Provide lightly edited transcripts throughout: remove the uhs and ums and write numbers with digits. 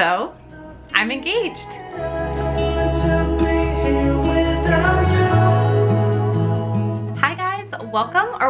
So, I'm engaged.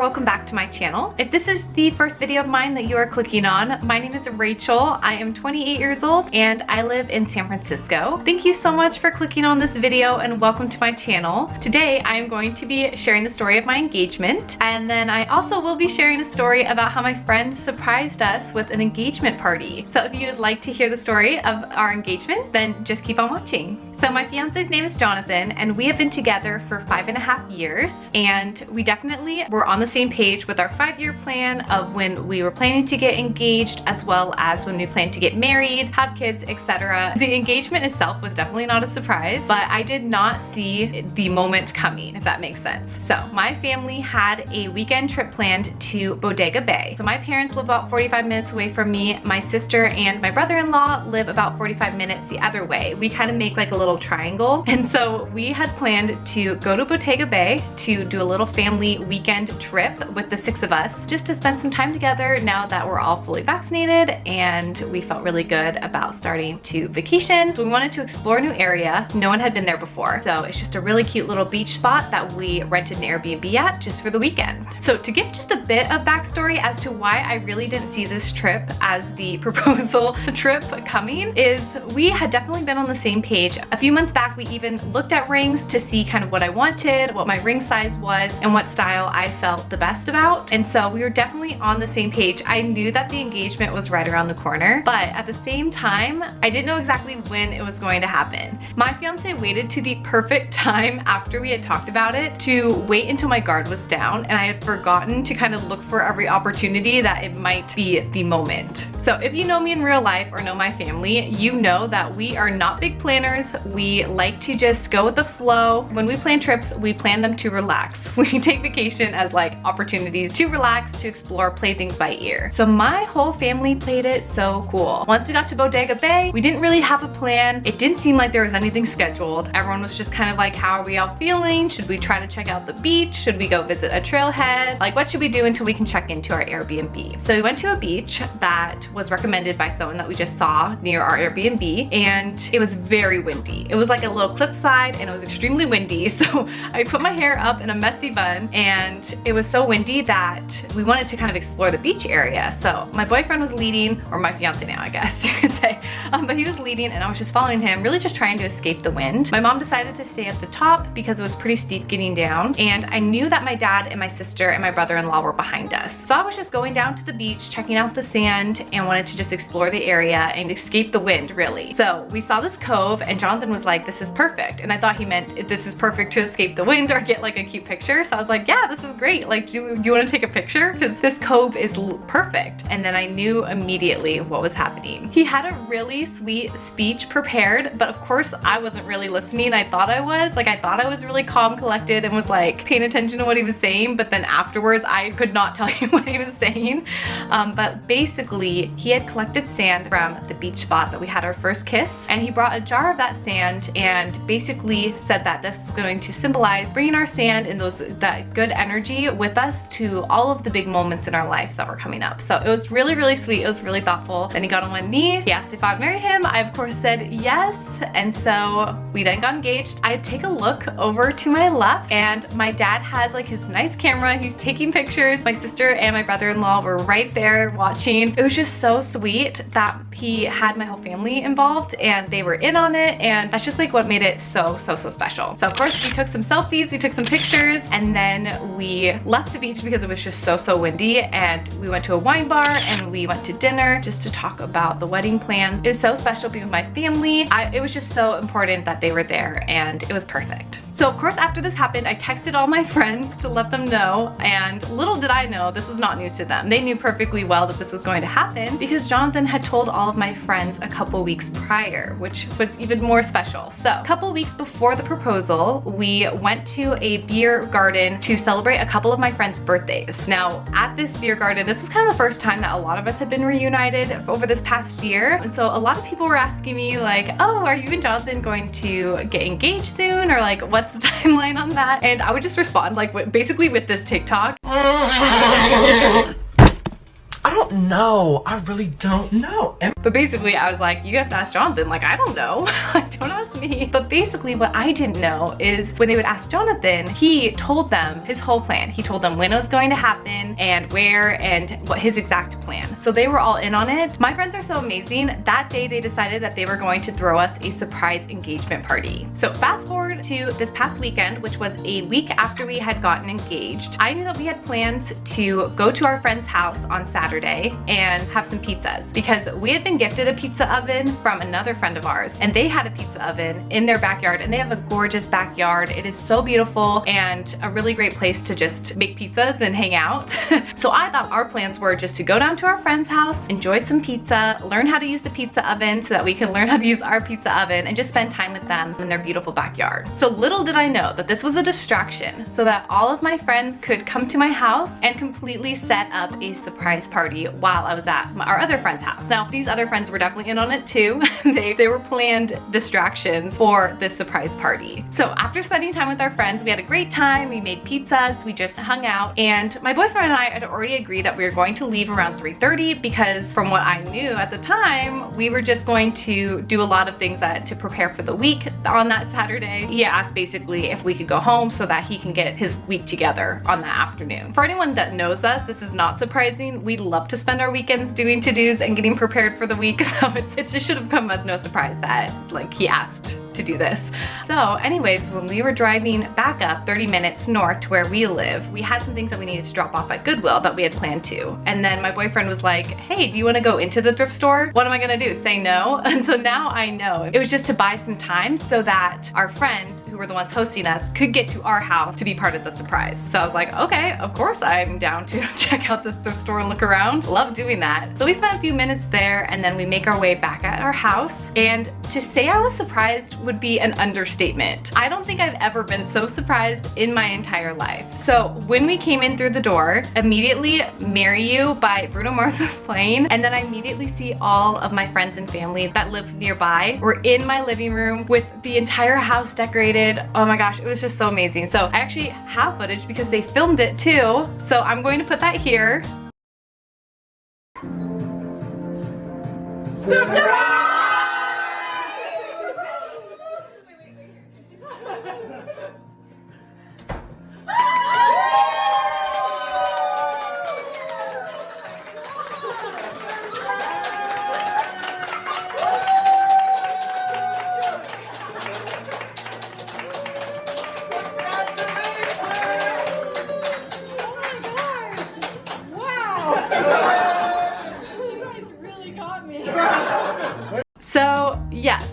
Welcome back to my channel. If this is the first video of mine that you are clicking on, my name is Rachel. I am 28 years old and I live in San Francisco. Thank you so much for clicking on this video and welcome to my channel. Today I am going to be sharing the story of my engagement, and then I also will be sharing a story about how my friends surprised us with an engagement party. So if you would like to hear the story of our engagement, then just keep on watching. So my fiance's name is Jonathan, and we have been together for 5.5 years, and we definitely were on the same page with our 5-year plan of when we were planning to get engaged, as well as when we planned to get married, have kids, etc. The engagement itself was definitely not a surprise, but I did not see the moment coming, if that makes sense. So my family had a weekend trip planned to Bodega Bay. So my parents live about 45 minutes away from me. My sister and my brother-in-law live about 45 minutes the other way. We kind of make like a little triangle, and so we had planned to go to Bodega Bay to do a little family weekend trip with the 6 of us, just to spend some time together now that we're all fully vaccinated and we felt really good about starting to vacation. So we wanted to explore a new area. No one had been there before, so it's just a really cute little beach spot that we rented an Airbnb at just for the weekend. So to give just a bit of backstory as to why I really didn't see this trip as the proposal trip coming, is we had definitely been on the same page. A few months back, we even looked at rings to see kind of what I wanted, what my ring size was, and what style I felt the best about. And so we were definitely on the same page. I knew that the engagement was right around the corner, but at the same time, I didn't know exactly when it was going to happen. My fiance waited to the perfect time after we had talked about it to wait until my guard was down, and I had forgotten to kind of look for every opportunity that it might be the moment. So if you know me in real life or know my family, you know that we are not big planners. We like to just go with the flow. When we plan trips, we plan them to relax. We take vacation as like opportunities to relax, to explore, play things by ear. So my whole family played it so cool. Once we got to Bodega Bay, we didn't really have a plan. It didn't seem like there was anything scheduled. Everyone was just kind of like, how are we all feeling? Should we try to check out the beach? Should we go visit a trailhead? Like, what should we do until we can check into our Airbnb? So we went to a beach that was recommended by someone that we just saw near our Airbnb, and it was very windy. It was like a little cliffside and it was extremely windy. So I put my hair up in a messy bun, and it was so windy that we wanted to kind of explore the beach area. So my boyfriend was leading, or my fiance now, I guess you could say, but he was leading and I was just following him, really just trying to escape the wind. My mom decided to stay at the top because it was pretty steep getting down, and I knew that my dad and my sister and my brother-in-law were behind us. So I was just going down to the beach, checking out the sand, and wanted to just explore the area and escape the wind, really. So we saw this cove and Jonathan was like, this is perfect. And I thought he meant this is perfect to escape the wind or get like a cute picture. So I was like, yeah, this is great. Like, do you want to take a picture? Because this cove is perfect. And then I knew immediately what was happening. He had a really sweet speech prepared, but of course I wasn't really listening. I thought I was. Like, I thought I was really calm, collected, and was like paying attention to what he was saying. But then afterwards, I could not tell you what he was saying. But basically, he had collected sand from the beach spot that we had our first kiss, and he brought a jar of that sand and basically said that this was going to symbolize bringing our sand and that good energy with us to all of the big moments in our lives that were coming up. So it was really, really sweet. It was really thoughtful. Then he got on one knee. He asked if I'd marry him. I of course said yes, and so we then got engaged. I take a look over to my left, and my dad has like his nice camera. He's taking pictures. My sister and my brother-in-law were right there watching. It was just so sweet that he had my whole family involved and they were in on it, and that's just like what made it so special. So of course we took some selfies, we took some pictures, and then we left the beach because it was just so windy, and we went to a wine bar and we went to dinner just to talk about the wedding plans. It was so special being with my family. It was just so important that they were there, and it was perfect. So of course after this happened, I texted all my friends to let them know, and little did I know this was not news to them. They knew perfectly well that this was going to happen because Jonathan had told all of my friends a couple weeks prior, which was even more special. So a couple weeks before the proposal, we went to a beer garden to celebrate a couple of my friends' birthdays. Now at this beer garden, this was kind of the first time that a lot of us had been reunited over this past year. And so a lot of people were asking me like, oh, are you and Jonathan going to get engaged soon? Or like, what's the timeline on that? And I would just respond like basically with this TikTok. I don't don't know. I really don't know. But basically I was like, you have to ask Jonathan. Like, I don't know. Don't ask me. But basically what I didn't know is when they would ask Jonathan, he told them his whole plan. He told them when it was going to happen and where and what his exact plan. So they were all in on it. My friends are so amazing. That day they decided that they were going to throw us a surprise engagement party. So fast forward to this past weekend, which was a week after we had gotten engaged. I knew that we had plans to go to our friend's house on Saturday and have some pizzas because we had been gifted a pizza oven from another friend of ours, and they had a pizza oven in their backyard, and they have a gorgeous backyard. It is so beautiful and a really great place to just make pizzas and hang out. So I thought our plans were just to go down to our friend's house, enjoy some pizza, learn how to use the pizza oven so that we can learn how to use our pizza oven and just spend time with them in their beautiful backyard. So little did I know that this was a distraction so that all of my friends could come to my house and completely set up a surprise party while I was at our other friend's house. Now, these other friends were definitely in on it too. They were planned distractions for this surprise party. So after spending time with our friends, we had a great time. We made pizzas, we just hung out, and my boyfriend and I had already agreed that we were going to leave around 3:30 because from what I knew at the time, we were just going to do a lot of things to prepare for the week on that Saturday. He asked basically if we could go home so that he can get his week together on that afternoon. For anyone that knows us, this is not surprising. We love to spend our weekends doing to-dos and getting prepared for the week, so it just should have come as no surprise that like he asked to do this. So anyways, when we were driving back up 30 minutes north to where we live, we had some things that we needed to drop off at Goodwill that we had planned to. And then my boyfriend was like, hey, do you want to go into the thrift store? What am I gonna do? Say no? And so now I know. It was just to buy some time so that our friends who were the ones hosting us could get to our house to be part of the surprise. So I was like, okay, of course I'm down to check out this thrift store and look around. Love doing that. So we spent a few minutes there and then we make our way back at our house. And to say I was surprised would be an understatement. I don't think I've ever been so surprised in my entire life. So when we came in through the door, immediately Marry You by Bruno Mars was playing, and then I immediately see all of my friends and family that live nearby were in my living room with the entire house decorated. Oh my gosh, it was just so amazing. So I actually have footage because they filmed it too. So I'm going to put that here. Surprise! So yes,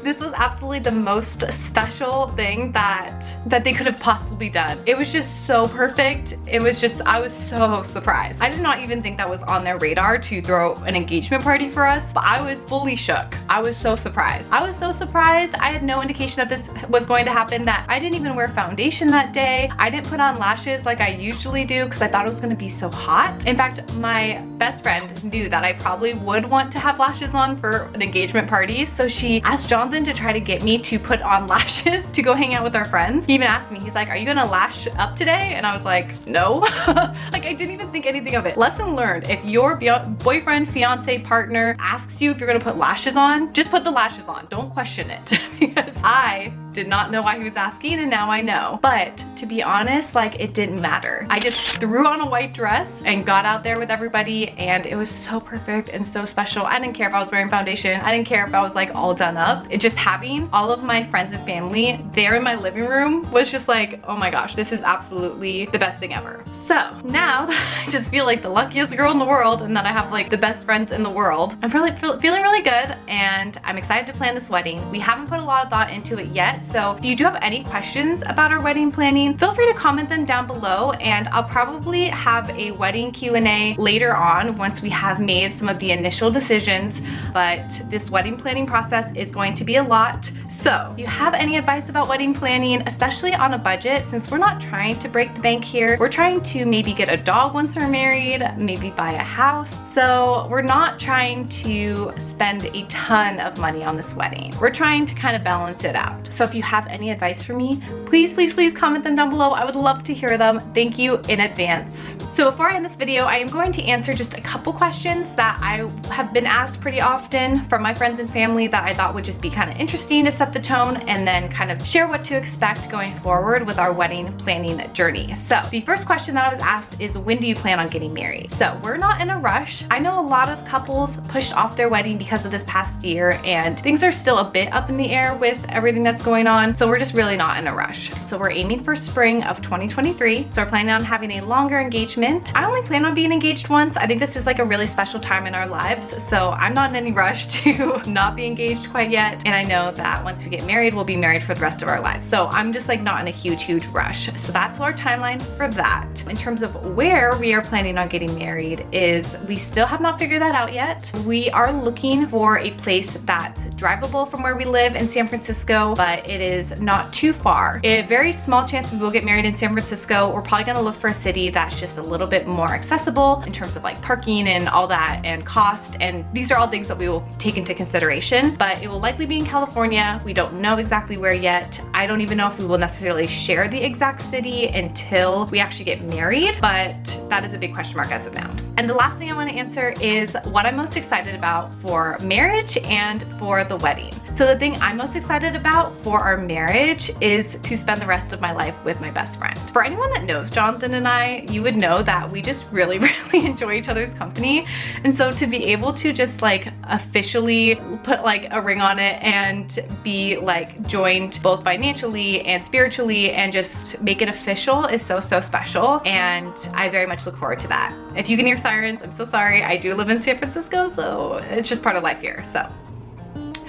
this was absolutely the most special thing that they could have possibly done. It was just so perfect. It was just, I was so surprised. I did not even think that was on their radar to throw an engagement party for us, but I was fully shook. I was so surprised. I was so surprised. I had no indication that this was going to happen, that I didn't even wear foundation that day. I didn't put on lashes like I usually do because I thought it was gonna be so hot. In fact, my best friend knew that I probably would want to have lashes on for an engagement party, so she asked Jonathan to try to get me to put on lashes to go hang out with our friends. He even asked me, he's like, are you gonna lash up today? And I was like, no. Like, I didn't even think anything of it. Lesson learned, if your boyfriend, fiance, partner asks you if you're gonna put lashes on, just put the lashes on. Don't question it. Because I did not know why he was asking, and now I know. But to be honest, like, it didn't matter. I just threw on a white dress and got out there with everybody, and it was so perfect and so special. I didn't care if I was wearing foundation. I didn't care if I was like all done up. It just having all of my friends and family there in my living room was just like, oh my gosh, this is absolutely the best thing ever. So now I just feel like the luckiest girl in the world, and that I have like the best friends in the world. I'm feeling really good, and I'm excited to plan this wedding. We haven't put a lot of thought into it yet, so if you do have any questions about our wedding planning, feel free to comment them down below, and I'll probably have a wedding Q&A later on once we have made some of the initial decisions. But this wedding planning process is going to be a lot, So, if you have any advice about wedding planning, especially on a budget, since we're not trying to break the bank here, we're trying to maybe get a dog once we're married, maybe buy a house. So we're not trying to spend a ton of money on this wedding. We're trying to kind of balance it out. So if you have any advice for me, please comment them down below. I would love to hear them. Thank you in advance. So before I end this video, I am going to answer just a couple questions that I have been asked pretty often from my friends and family that I thought would just be kind of interesting to set the tone and then kind of share what to expect going forward with our wedding planning journey. So the first question that I was asked is, when do you plan on getting married? So we're not in a rush. I know a lot of couples pushed off their wedding because of this past year, and things are still a bit up in the air with everything that's going on. So we're just really not in a rush. So we're aiming for spring of 2023. So we're planning on having a longer engagement. I only plan on being engaged once. I think this is like a really special time in our lives, so I'm not in any rush to not be engaged quite yet. And I know that once we get married, we'll be married for the rest of our lives. So I'm just like not in a huge rush. So that's our timeline for that. In terms of where we are planning on getting married is, we still have not figured that out yet. We are looking for a place that's drivable from where we live in San Francisco, but it is not too far. A very small chances we'll get married in San Francisco. We're probably gonna look for a city that's just a little bit more accessible in terms of like parking and all that and cost, and these are all things that we will take into consideration, but it will likely be in California. We don't know exactly where yet. I don't even know if we will necessarily share the exact city until we actually get married, but that is a big question mark as of now. And the last thing I want to answer is what I'm most excited about for marriage and for the wedding. So the thing I'm most excited about for our marriage is to spend the rest of my life with my best friend. For anyone that knows Jonathan and I, you would know that we just really enjoy each other's company. And so to be able to just like officially put like a ring on it and be like joined both financially and spiritually and just make it official is so special. And I very much look forward to that. If you can hear sirens, I'm so sorry. I do live in San Francisco, so it's just part of life here. So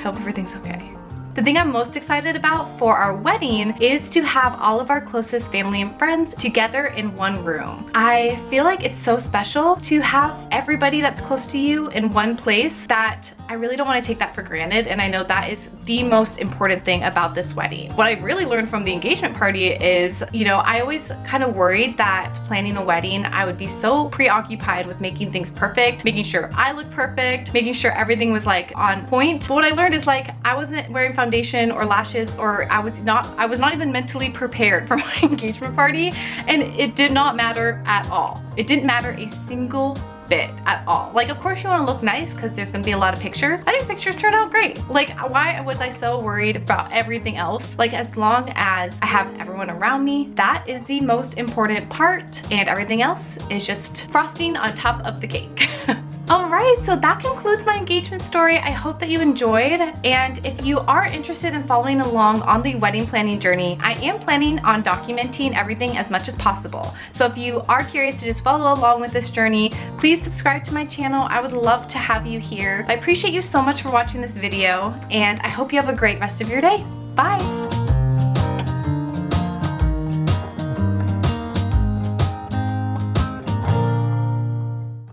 hope everything's okay. The thing I'm most excited about for our wedding is to have all of our closest family and friends together in one room. I feel like it's so special to have everybody that's close to you in one place that I really don't want to take that for granted, and I know that is the most important thing about this wedding. What I really learned from the engagement party is, you know, I always kind of worried that planning a wedding, I would be so preoccupied with making things perfect, making sure I looked perfect, making sure everything was like on point. But what I learned is like, I wasn't wearing foundation or lashes, or I was not even mentally prepared for my engagement party, and it did not matter at all. It didn't matter a single bit at all. Like, of course you want to look nice because there's going to be a lot of pictures. I think pictures turned out great. Like, why was I so worried about everything else? Like, as long as I have everyone around me, that is the most important part, and everything else is just frosting on top of the cake. Alright, so that concludes my engagement story. I hope that you enjoyed, and if you are interested in following along on the wedding planning journey, I am planning on documenting everything as much as possible. So if you are curious to just follow along with this journey, please subscribe to my channel. I would love to have you here. I appreciate you so much for watching this video, and I hope you have a great rest of your day. Bye!